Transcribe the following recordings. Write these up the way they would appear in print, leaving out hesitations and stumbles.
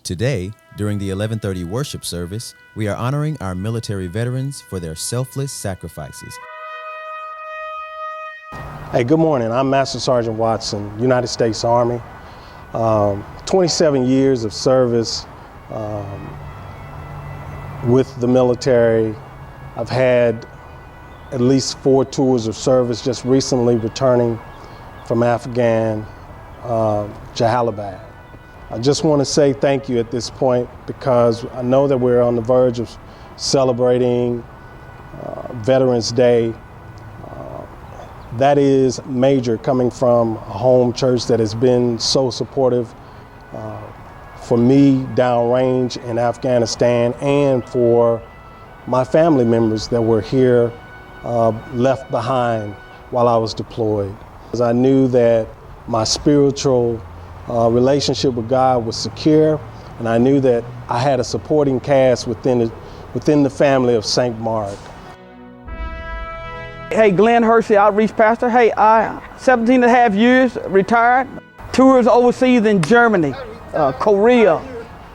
Today, during the 11:30 worship service, we are honoring our military veterans for their selfless sacrifices. Hey, good morning. I'm Master Sergeant Watson, United States Army. 27 years of service with the military. I've had at least 4 tours of service, just recently returning from Afghan Jalalabad. I just want to say thank you at this point because I know that we're on the verge of celebrating Veterans Day. That is major, coming from a home church that has been so supportive for me downrange in Afghanistan and for my family members that were here left behind while I was deployed. As I knew that my spiritual relationship with God was secure, and I knew that I had a supporting cast within the family of St. Mark. Hey, Glenn Hershey, Outreach Pastor. Hey, I 17 and a half years, retired. Tours overseas in Germany, Korea,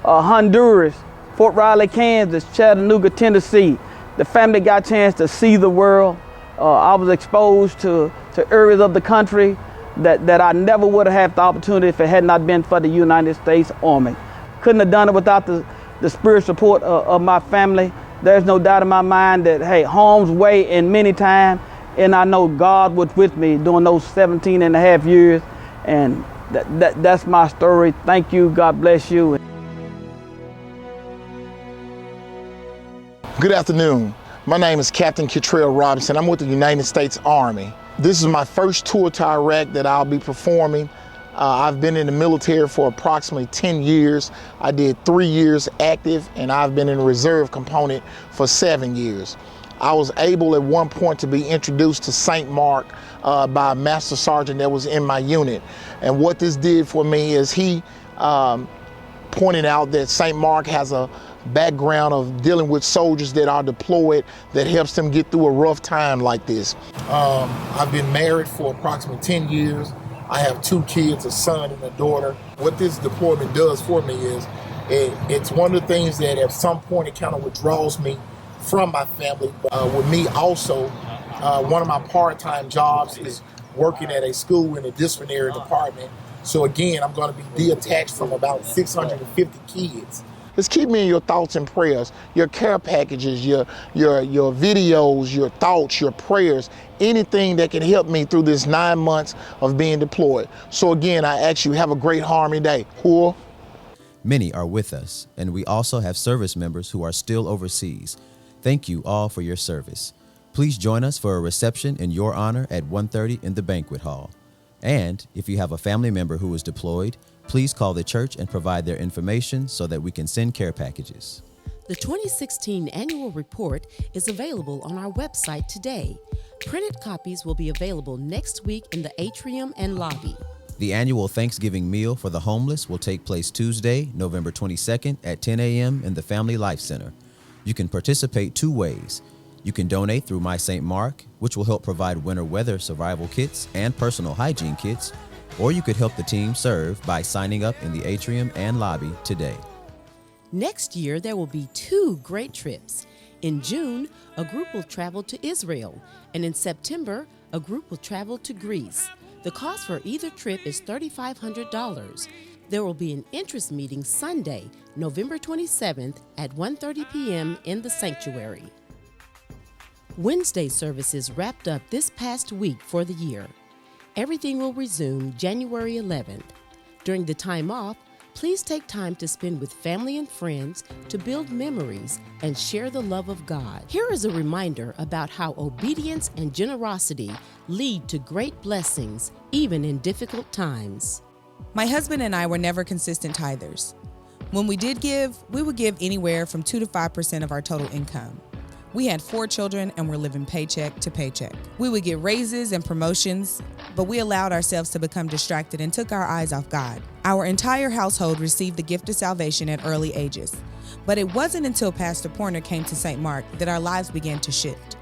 Honduras, Fort Riley, Kansas, Chattanooga, Tennessee. The family got a chance to see the world. I was exposed to areas of the country that I never would have had the opportunity if it had not been for the United States Army. Couldn't have done it without the spiritual support of my family. There's no doubt in my mind that, hey, harm's way in many times, and I know God was with me during those 17 and a half years, and that's my story. Thank you. God bless you. Good afternoon. My name is Captain Kittrell Robinson. I'm with the United States Army. This is my first tour to Iraq that I'll be performing. I've been in the military for approximately 10 years. I did 3 years active, and I've been in the reserve component for 7 years. I was able at one point to be introduced to St. Mark by a master sergeant that was in my unit. And what this did for me is he pointed out that St. Mark has a background of dealing with soldiers that are deployed that helps them get through a rough time like this. I've been married for approximately 10 years. I have 2 kids, a son and a daughter. What this deployment does for me is it's one of the things that at some point it kind of withdraws me from my family. With me also, one of my part-time jobs is working at a school in a disciplinary department. So again, I'm going to be detached from about 650 kids. Just keep me in your thoughts and prayers, your care packages, your videos, your thoughts, your prayers, anything that can help me through this 9 months of being deployed. So again, I ask you, have a great Army Day. Cool. Many are with us, and we also have service members who are still overseas. Thank you all for your service. Please join us for a reception in your honor at 1:30 in the banquet hall. And if you have a family member who is deployed, please call the church and provide their information so that we can send care packages. The 2016 annual report is available on our website today. Printed copies will be available next week in the atrium and lobby. The annual Thanksgiving meal for the homeless will take place Tuesday, November 22nd at 10 a.m. in the Family Life Center. You can participate 2 ways. You can donate through My St. Mark, which will help provide winter weather survival kits and personal hygiene kits, or you could help the team serve by signing up in the atrium and lobby today. Next year, there will be 2 great trips. In June, a group will travel to Israel, and in September, a group will travel to Greece. The cost for either trip is $3,500. There will be an interest meeting Sunday, November 27th at 1:30 p.m. in the sanctuary. Wednesday services wrapped up this past week for the year. Everything will resume January 11th. During the time off, please take time to spend with family and friends to build memories and share the love of God. Here is a reminder about how obedience and generosity lead to great blessings, even in difficult times. My husband and I were never consistent tithers. When we did give, we would give anywhere from 2 to 5% of our total income. We had 4 children and were living paycheck to paycheck. We would get raises and promotions, but we allowed ourselves to become distracted and took our eyes off God. Our entire household received the gift of salvation at early ages, but it wasn't until Pastor Porter came to St. Mark that our lives began to shift.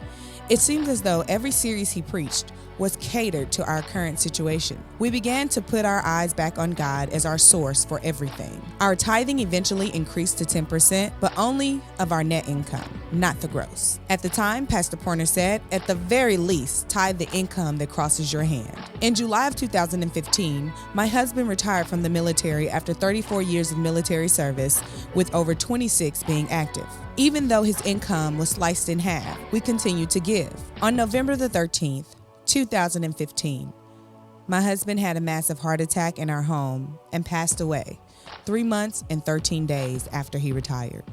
It seemed as though every series he preached was catered to our current situation. We began to put our eyes back on God as our source for everything. Our tithing eventually increased to 10%, but only of our net income, not the gross. At the time, Pastor Porter said, at the very least, tithe the income that crosses your hand. In July of 2015, my husband retired from the military after 34 years of military service, with over 26 being active. Even though his income was sliced in half, we continued to give. On November the 13th, 2015, my husband had a massive heart attack in our home and passed away 3 months and 13 days after he retired.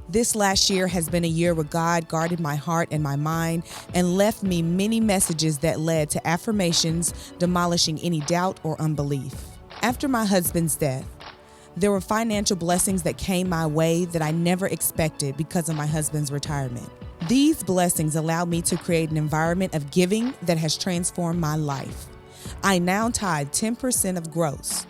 This last year has been a year where God guarded my heart and my mind and left me many messages that led to affirmations demolishing any doubt or unbelief. After my husband's death, there were financial blessings that came my way that I never expected because of my husband's retirement. These blessings allowed me to create an environment of giving that has transformed my life. I now tithe 10% of gross,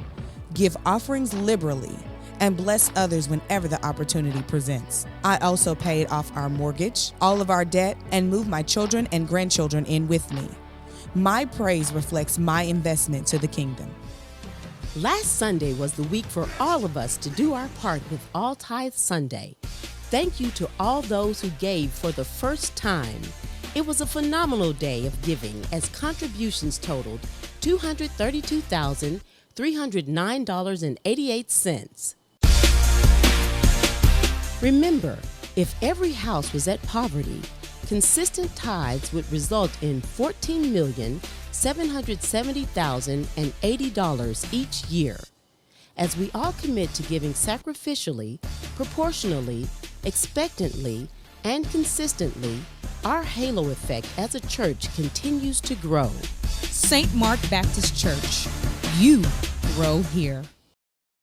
give offerings liberally, and bless others whenever the opportunity presents. I also paid off our mortgage, all of our debt, and moved my children and grandchildren in with me. My praise reflects my investment to the kingdom. Last Sunday was the week for all of us to do our part with All Tithe Sunday. Thank you to all those who gave for the first time. It was a phenomenal day of giving as contributions totaled $232,309.88. Remember, if every house was at poverty, consistent tithes would result in $14,770,080 each year. As we all commit to giving sacrificially, proportionally, expectantly, and consistently, our halo effect as a church continues to grow. St. Mark Baptist Church, you grow here.